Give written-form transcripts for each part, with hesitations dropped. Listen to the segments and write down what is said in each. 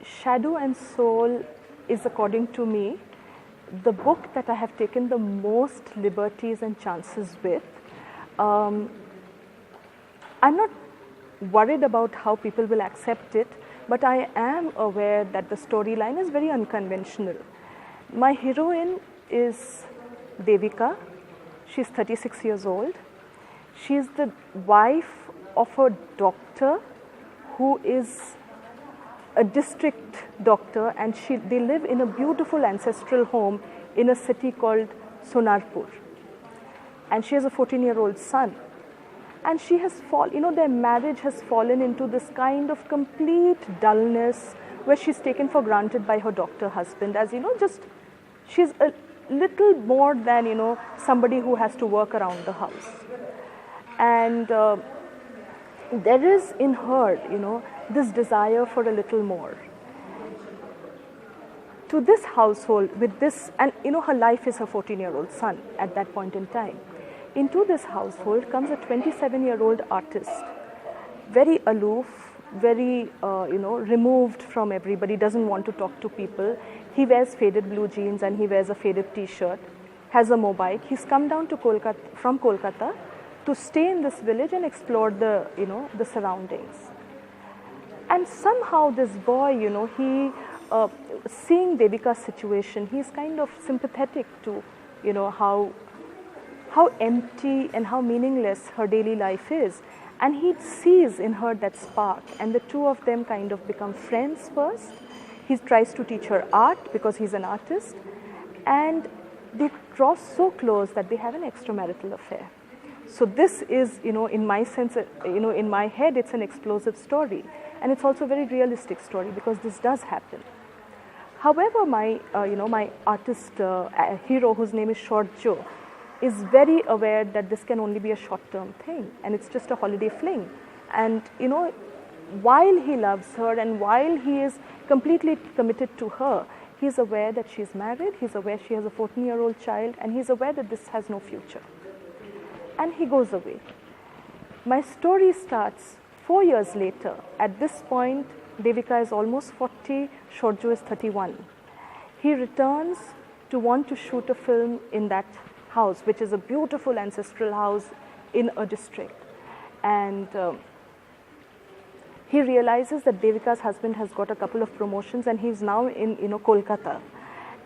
Shadow and Soul is, according to me, the book that I have taken the most liberties and chances with. I'm not worried about how people will accept it, but I am aware that the storyline is very unconventional. My heroine is Devika. She's 36 years old. She's the wife of a doctor who is a district doctor, and they live in a beautiful ancestral home in a city called Sonarpur. And she has a 14-year-old son. And she has their marriage has fallen into this kind of complete dullness where she's taken for granted by her doctor husband as, she's a little more than, somebody who has to work around the house. And there is in her, this desire for a little more. To this household, with this, and her life is her 14-year-old son at that point in time. Into this household comes a 27-year-old artist, very aloof, very, removed from everybody, doesn't want to talk to people. He wears faded blue jeans and he wears a faded t-shirt, has a mobile. He's come down to from Kolkata to stay in this village and explore the, the surroundings. And somehow this boy, he, seeing Devika's situation, he's kind of sympathetic to, how empty and how meaningless her daily life is. And he sees in her that spark, and the two of them kind of become friends first. He tries to teach her art because he's an artist, and they draw so close that they have an extramarital affair. So this is, in my sense, in my head, it's an explosive story. And it's also a very realistic story because this does happen. However, my, my artist hero, whose name is Short Joe, is very aware that this can only be a short-term thing and it's just a holiday fling. And, while he loves her and while he is completely committed to her, he's aware that she's married, he's aware she has a 14-year-old child, and he's aware that this has no future. And he goes away. My story starts 4 years later. At this point, Devika is almost 40, Shorjo is 31. He returns to want to shoot a film in that house, which is a beautiful ancestral house in a district. And he realizes that Devika's husband has got a couple of promotions and he's now in Kolkata.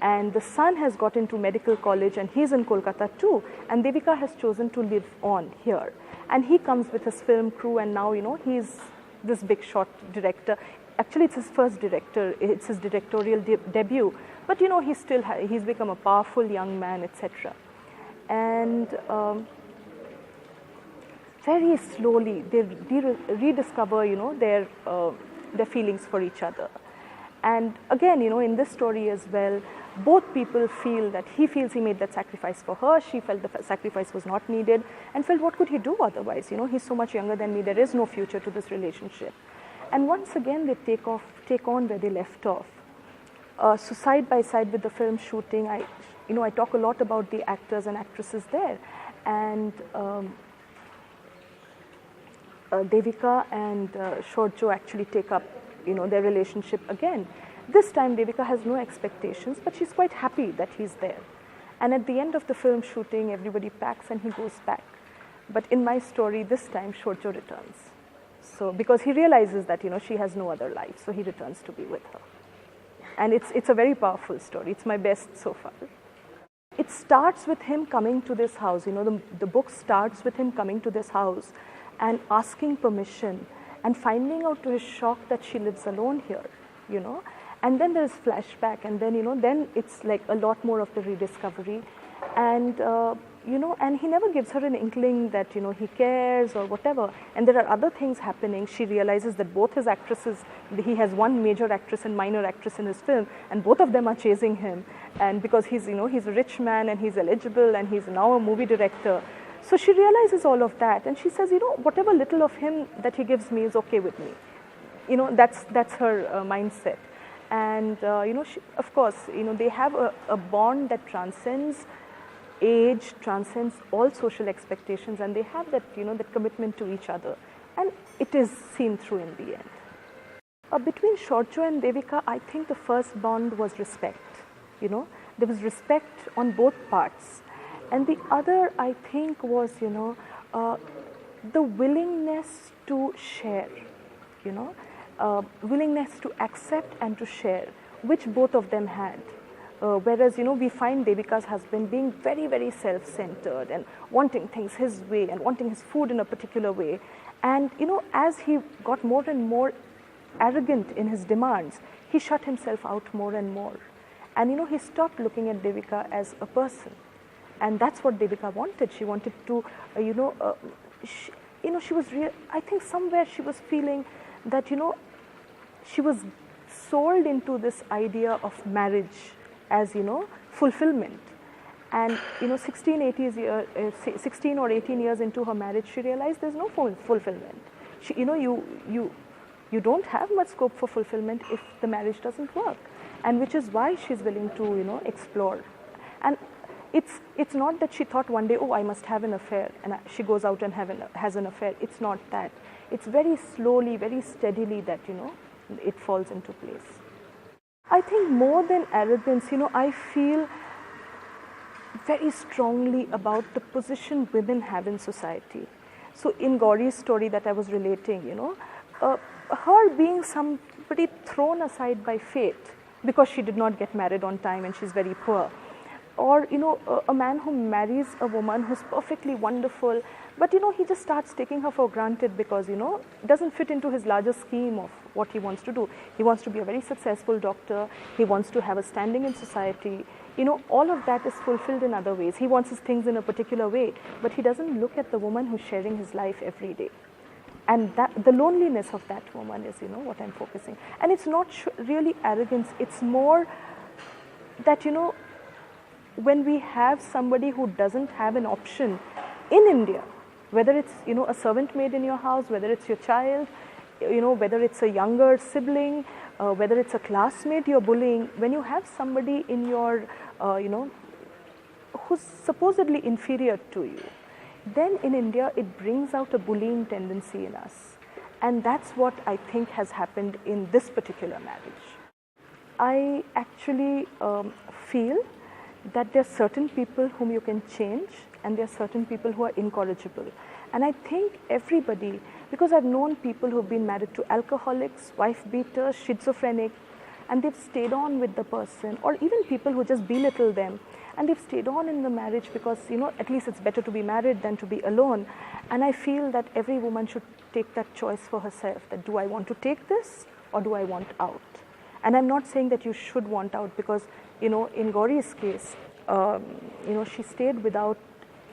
And the son has got into medical college and he's in Kolkata too. And Devika has chosen to live on here. And he comes with his film crew, and now, he's this big shot director. Actually, it's his first it's his directorial debut. But, he's become a powerful young man, etc. And very slowly, they rediscover, their feelings for each other. And again, in this story as well, both people feel that he feels he made that sacrifice for her, she felt the sacrifice was not needed, and felt what could he do otherwise? He's so much younger than me, there is no future to this relationship. And once again, they take on where they left off. So side by side with the film shooting, I talk a lot about the actors and actresses there. And Devika and Shorjo actually take up, their relationship again. This time Devika has no expectations, but she's quite happy that he's there. And at the end of the film shooting, everybody packs and he goes back. But in my story, this time Shorjo returns. So because he realizes that, she has no other life, so he returns to be with her. And it's a very powerful story. It's my best so far. It starts with him coming to this house. The book starts with him coming to this house and asking permission and finding out to his shock that she lives alone here, And then there's flashback, and then, then it's like a lot more of the rediscovery. And, and he never gives her an inkling that, he cares or whatever. And there are other things happening. She realizes that both his actresses, he has one major actress and minor actress in his film, and both of them are chasing him. And because he's, he's a rich man and he's eligible and he's now a movie director. So she realizes all of that, and she says, whatever little of him that he gives me is okay with me. That's her mindset. And, she, of course, they have a bond that transcends age, transcends all social expectations, and they have that, that commitment to each other. And it is seen through in the end. Between Shorjo and Devika, I think the first bond was respect. You know, there was respect on both parts, and the other, I think, was the willingness to share. You know, willingness to accept and to share, which both of them had. Whereas, we find Devika's husband being very, very self-centered and wanting things his way and wanting his food in a particular way. And, as he got more and more arrogant in his demands, he shut himself out more and more. And, he stopped looking at Devika as a person. And that's what Devika wanted. She wanted to, she was real. I think somewhere she was feeling that, she was sold into this idea of marriage as, fulfillment. And, 16 or 18 years into her marriage, she realized there's no fulfillment. She, you don't have much scope for fulfillment if the marriage doesn't work. And which is why she's willing to, explore. And it's not that she thought one day, oh, I must have an affair, and she goes out and has an affair. It's not that. It's very slowly, very steadily that, it falls into place. I think more than arrogance, I feel very strongly about the position women have in society. So in Gauri's story that I was relating, her being somebody thrown aside by fate because she did not get married on time and she's very poor. Or, a man who marries a woman who's perfectly wonderful, but, he just starts taking her for granted because, it doesn't fit into his larger scheme of what he wants to do. He wants to be a very successful doctor. He wants to have a standing in society. All of that is fulfilled in other ways. He wants his things in a particular way, but he doesn't look at the woman who's sharing his life every day. And the loneliness of that woman is, what I'm focusing. And it's not really arrogance. It's more that, when we have somebody who doesn't have an option in India, whether it's, a servant maid in your house, whether it's your child, whether it's a younger sibling, whether it's a classmate you're bullying, when you have somebody in your, who's supposedly inferior to you, then in India it brings out a bullying tendency in us. And that's what I think has happened in this particular marriage. I actually feel that there are certain people whom you can change and there are certain people who are incorrigible. And I think everybody, because I've known people who've been married to alcoholics, wife beaters, schizophrenic, and they've stayed on with the person, or even people who just belittle them, and they've stayed on in the marriage because, at least it's better to be married than to be alone. And I feel that every woman should take that choice for herself, that do I want to take this or do I want out? And I'm not saying that you should want out because, in Gauri's case, she stayed without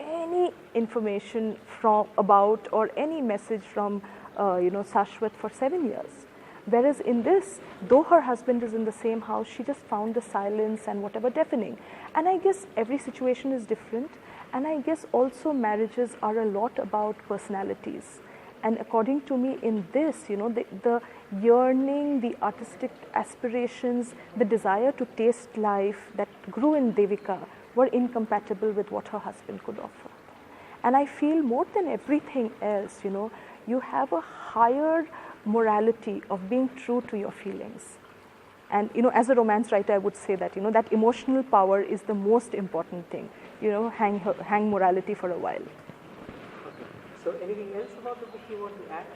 any information about or any message from, Shashwat for 7 years. Whereas in this, though her husband is in the same house, she just found the silence and whatever deafening. And I guess every situation is different. And I guess also marriages are a lot about personalities. And according to me, in this, the yearning, the artistic aspirations, the desire to taste life that grew in Devika were incompatible with what her husband could offer. And I feel more than everything else, you have a higher morality of being true to your feelings. And, as a romance writer, I would say that, that emotional power is the most important thing. Hang morality for a while. So anything else about the book you want to add?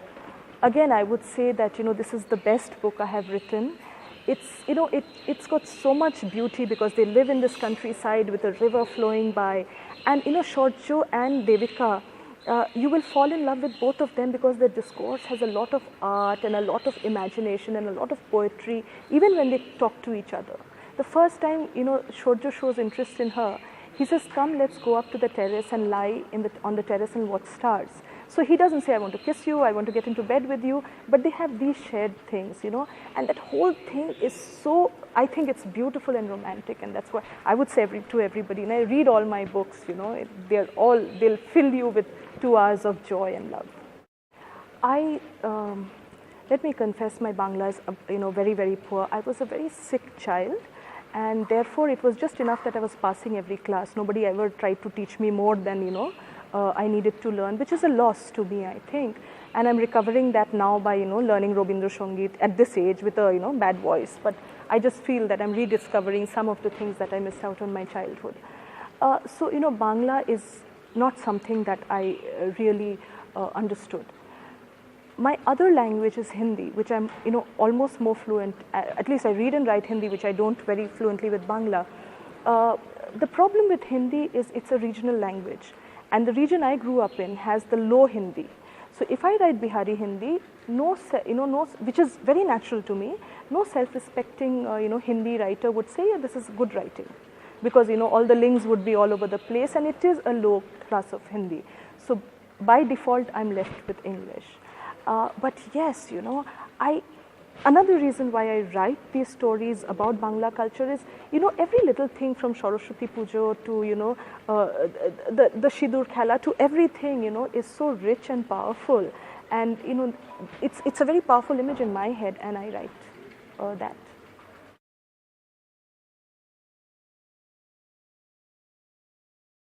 Again, I would say that, this is the best book I have written. It's got so much beauty because they live in this countryside with a river flowing by. And, Shorjo and Devika, you will fall in love with both of them because their discourse has a lot of art and a lot of imagination and a lot of poetry, even when they talk to each other. The first time, Shorjo shows interest in her, he says, come, let's go up to the terrace and lie on the terrace and watch stars. So he doesn't say, I want to kiss you, I want to get into bed with you, but they have these shared things, and that whole thing is so, I think it's beautiful and romantic, and that's what I would say to everybody. And I read all my books, they'll fill you with 2 hours of joy and love. Let me confess, my Bangla is, very, very poor. I was a very sick child. And therefore, it was just enough that I was passing every class. Nobody ever tried to teach me more than, I needed to learn, which is a loss to me, I think. And I'm recovering that now by, learning Robindra Sangeet at this age with a, bad voice. But I just feel that I'm rediscovering some of the things that I missed out on my childhood. So, Bangla is not something that I really understood. My other language is Hindi, which I'm, almost more fluent. At least I read and write Hindi, which I don't very fluently with Bangla. The problem with Hindi is it's a regional language, and the region I grew up in has the low Hindi. So if I write Bihari Hindi, which is very natural to me, no self-respecting, Hindi writer would say, yeah, this is good writing, because all the links would be all over the place, and it is a low class of Hindi. So by default, I'm left with English. But yes, another reason why I write these stories about Bangla culture is, every little thing from Saraswati Pujo to, the Shidur Khela to everything, is so rich and powerful. And, it's a very powerful image in my head, and I write that.